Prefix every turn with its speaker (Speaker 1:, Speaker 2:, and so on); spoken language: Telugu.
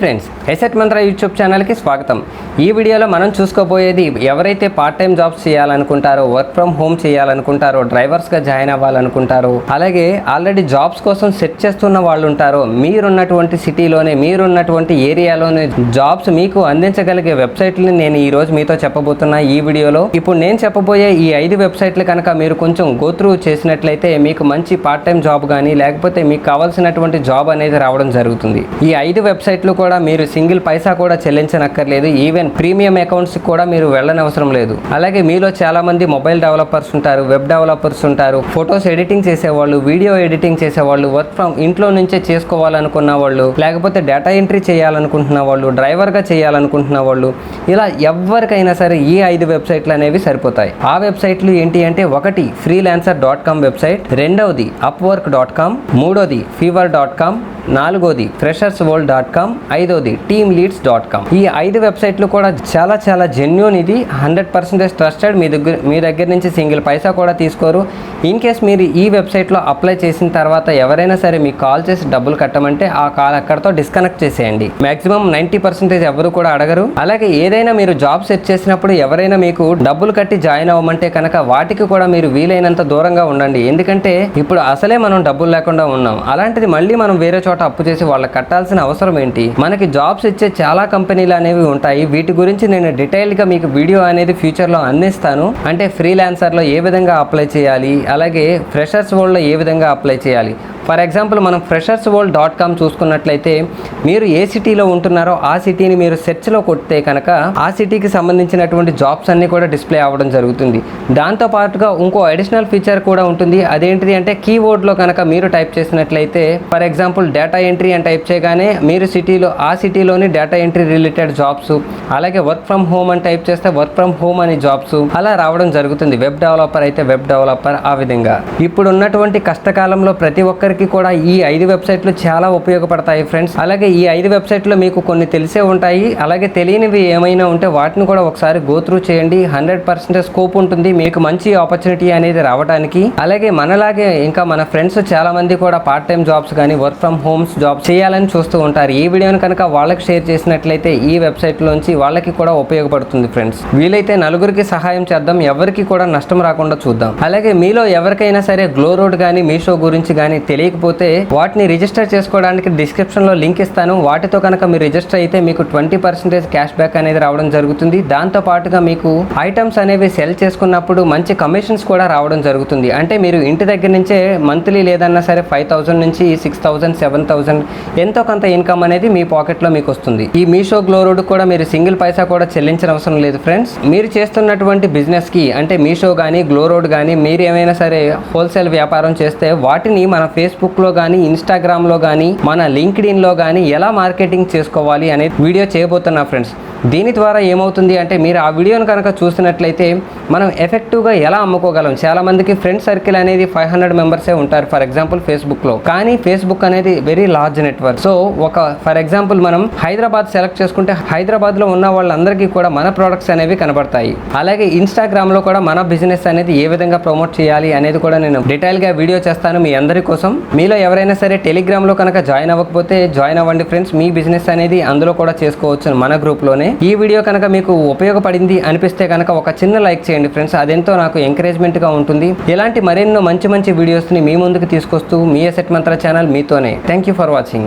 Speaker 1: ఫ్రెండ్స్, ఎసెట్ మంత్ర యూట్యూబ్ ఛానల్కి స్వాగతం. ఈ వీడియోలో మనం చూసుకోబోయేది ఎవరైతే పార్ట్ టైం జాబ్స్ చేయాలనుకుంటారో, వర్క్ ఫ్రమ్ హోమ్ చేయాలనుకుంటారో, డ్రైవర్స్గా జాయిన్ అవ్వాలనుకుంటారో, అలాగే ఆల్రెడీ జాబ్స్ కోసం సెట్ చేస్తున్న వాళ్ళు ఉంటారో, మీరున్నటువంటి సిటీలోనే, మీరున్నటువంటి ఏరియాలోనే జాబ్స్ మీకు అందించగలిగే వెబ్సైట్ని నేను ఈరోజు మీతో చెప్పబోతున్నా ఈ వీడియోలో. ఇప్పుడు నేను చెప్పబోయే ఈ 5 వెబ్సైట్లు కనుక మీరు కొంచెం గోత్రూ చేసినట్లయితే మీకు మంచి పార్ట్ టైం జాబ్ కానీ, లేకపోతే మీకు కావాల్సినటువంటి జాబ్ అనేది రావడం జరుగుతుంది. ఈ 5 వెబ్సైట్లు కూడా మీరు సింగిల్ పైసా కూడా చెల్లించనక్కర్లేదు. ఈవెన్ ప్రీమియం అకౌంట్స్ కూడా మీరు వెళ్ళనవసరం లేదు. అలాగే మీలో చాలా మంది మొబైల్ డెవలపర్స్ ఉంటారు, వెబ్ డెవలపర్స్ ఉంటారు, ఫొటోస్ ఎడిటింగ్ చేసేవాళ్ళు, వీడియో ఎడిటింగ్ చేసేవాళ్ళు, వర్క్ ఫ్రమ్ ఇంట్లో నుంచే చేసుకోవాలనుకున్న వాళ్ళు, లేకపోతే డేటా ఎంట్రీ చేయాలనుకుంటున్న వాళ్ళు, డ్రైవర్గా చేయాలనుకుంటున్న వాళ్ళు, ఇలా ఎవరికైనా సరే ఈ 5 వెబ్సైట్లు అనేవి సరిపోతాయి. ఆ వెబ్సైట్లు ఏంటి అంటే, ఒకటి freelancer.com వెబ్సైట్, రెండవది upwork.com, మూడోది fiverr.com, నాలుగోది Freshersworld.com, ఐదోది teamleads.com. ఈ 5 వెబ్సైట్లు కూడా చాలా జెన్యూన్. ఇది 100% ట్రస్టెడ్. మీ దగ్గర నుంచి సింగిల్ పైసా కూడా తీసుకోరు. ఇన్ కేస్ మీరు ఈ వెబ్సైట్లో అప్లై చేసిన తర్వాత ఎవరైనా సరే మీకు కాల్ చేసి డబ్బులు కట్టమంటే ఆ కాల్ అక్కడితో డిస్కనెక్ట్ చేసేయండి. మాక్సిమం 90% ఎవరు కూడా అడగరు. అలాగే ఏదైనా మీరు జాబ్ సెట్ చేసినప్పుడు ఎవరైనా మీకు డబ్బులు కట్టి జాయిన్ అవ్వమంటే కనుక వాటికి కూడా మీరు వీలైనంత దూరంగా ఉండండి. ఎందుకంటే ఇప్పుడు అసలే మనం డబ్బులు లేకుండా ఉన్నాం. అలాంటిది మళ్ళీ మనం వేరే చోట అప్పు చేసి వాళ్ళకి కట్టాల్సిన అవసరం ఏంటి? మనకి జాబ్స్ ఇచ్చే చాలా కంపెనీలు అనేవి ఉంటాయి. వీటి గురించి నేను డీటెయిల్గా మీకు వీడియో అనేది ఫ్యూచర్లో అందిస్తాను. అంటే ఫ్రీలాన్సర్లో ఏ విధంగా అప్లై చేయాలి, అలాగే ఫ్రెషర్స్ వరల్డ్లో ఏ విధంగా అప్లై చేయాలి. ఫర్ ఎగ్జాంపుల్ మనం Freshersworld.com చూసుకున్నట్లయితే మీరు ఏ సిటీలో ఉంటున్నారో ఆ సిటీని మీరు సెర్చ్లో కొడితే కనుక ఆ సిటీకి సంబంధించినటువంటి జాబ్స్ అన్నీ కూడా డిస్ప్లే అవ్వడం జరుగుతుంది. దాంతోపాటుగా ఇంకో అడిషనల్ ఫీచర్ కూడా ఉంటుంది. అదేంటిది అంటే కీవర్డ్లో కనుక మీరు టైప్ చేసినట్లయితే, ఫర్ ఎగ్జాంపుల్ డేటా ఎంట్రీ అని టైప్ చేయగానే మీరు ఆ సిటీలోని డేటా ఎంట్రీ రిలేటెడ్ జాబ్స్, అలాగే వర్క్ ఫ్రమ్ హోమ్ అని టైప్ చేస్తే వర్క్ ఫ్రమ్ హోమ్ అని జాబ్స్ అలా రావడం జరుగుతుంది. వెబ్ డెవలపర్ అయితే వెబ్ డెవలపర్, ఆ విధంగా. ఇప్పుడు ఉన్నటువంటి కష్టకాలంలో ప్రతి ఒక్కరికి కూడా ఈ 5 వెబ్సైట్లు చాలా ఉపయోగపడతాయి ఫ్రెండ్స్. అలాగే ఈ 5 వెబ్సైట్లు మీకు కొన్ని తెలిసే ఉంటాయి, అలాగే తెలియనివి ఏమైనా ఉంటే వాటిని కూడా ఒకసారి గో త్రూ చేయండి. 100% స్కోప్ ఉంటుంది మీకు మంచి ఆపర్చునిటీ అనేది రావడానికి. అలాగే మనలాగే ఇంకా మన ఫ్రెండ్స్ చాలా మంది కూడా పార్ట్ టైం జాబ్స్ కానీ, వర్క్ ఫ్రమ్ హోమ్స్ జాబ్స్ చేయాలని చూస్తూ ఉంటారు. ఈ వీడియోని కనుక వాళ్ళకి షేర్ చేసినట్లయితే ఈ వెబ్సైట్లోంచి వాళ్ళకి కూడా ఉపయోగపడుతుంది ఫ్రెండ్స్. వీలైతే నలుగురికి సహాయం చేద్దాం, ఎవరికి కూడా నష్టం రాకుండా చూద్దాం. అలాగే మీలో ఎవరికైనా సరే గ్లోరోడ్ కానీ, మీషో గురించి కానీ తెలియకపోతే వాటిని రిజిస్టర్ చేసుకోవడానికి డిస్క్రిప్షన్లో లింక్ ఇస్తాను. వాటితో కనుక మీరు రిజిస్టర్ అయితే మీకు 20% క్యాష్ బ్యాక్ అనేది రావడం జరుగుతుంది. దాంతో పాటుగా మీకు ఐటమ్స్ అనేవి సెల్ చేసుకున్నప్పుడు మంచి కమిషన్స్ కూడా రావడం జరుగుతుంది. అంటే మీరు ఇంటి దగ్గర నుంచే మంత్లీ లేదన్నా సరే 5,000 నుంచి 6,000, 7,000 ఎంతో కొంత ఇన్కమ్ అనేది మీ పాకెట్లో మీకు వస్తుంది. ఈ మీషో గ్లోరోడ్ కూడా మీరు సింగిల్ పైసా కూడా చెల్లించిన అవసరం లేదు ఫ్రెండ్స్. మీరు చేస్తున్నటువంటి బిజినెస్కి అంటే మీషో కానీ, గ్లోరోడ్ కానీ, మీరు ఏమైనా సరే హోల్సేల్ వ్యాపారం చేస్తే వాటిని మన ఫేస్బుక్లో కానీ, ఇన్స్టాగ్రామ్లో కానీ, మన లింక్డ్ఇన్లో కానీ ఎలా మార్కెటింగ్ చేసుకోవాలి అనేది వీడియో చేయబోతున్నా ఫ్రెండ్స్. దీని ద్వారా ఏమవుతుంది అంటే, మీరు ఆ వీడియోని కనుక చూసినట్లయితే మనం ఎఫెక్టివ్గా ఎలా అమ్ముకోగలం. చాలా మందికి ఫ్రెండ్ సర్కిల్ అనేది 500 మెంబర్సే ఉంటారు ఫర్ ఎగ్జాంపుల్ ఫేస్బుక్లో. కానీ ఫేస్బుక్ అనేది very large network. So for example మనం హైదరాబాద్ సెలెక్ట్ చేసుకుంటే హైదరాబాద్లో ఉన్న వాళ్ళందరికీ కూడా మన ప్రోడక్ట్స్ అనేవి కనబడతాయి. అలాగే ఇన్స్టాగ్రామ్లో కూడా మన బిజినెస్ అనేది ఏ విధంగా ప్రమోట్ చేయాలి అనేది కూడా నేను డీటెయిల్గా వీడియో చేస్తాను మీ అందరి కోసం. మీలో ఎవరైనా సరే టెలిగ్రామ్లో కనుక జాయిన్ అవ్వకపోతే జాయిన్ అవ్వండి ఫ్రెండ్స్. మీ బిజినెస్ అనేది అందులో కూడా చేసుకోవచ్చు మన గ్రూప్లోనే. ఈ వీడియో కనుక మీకు ఉపయోగపడింది అనిపిస్తే కనుక ఒక చిన్న లైక్ చేయండి ఫ్రెండ్స్. అదెంతో నాకు ఎంకరేజ్మెంట్గా ఉంటుంది. ఇలాంటి మరెన్నో మంచి వీడియోస్ని మీ ముందుకు తీసుకొస్తూ మీ ఎసెట్ మంత్ర ఛానల్ మీతోనే. Thank you for watching.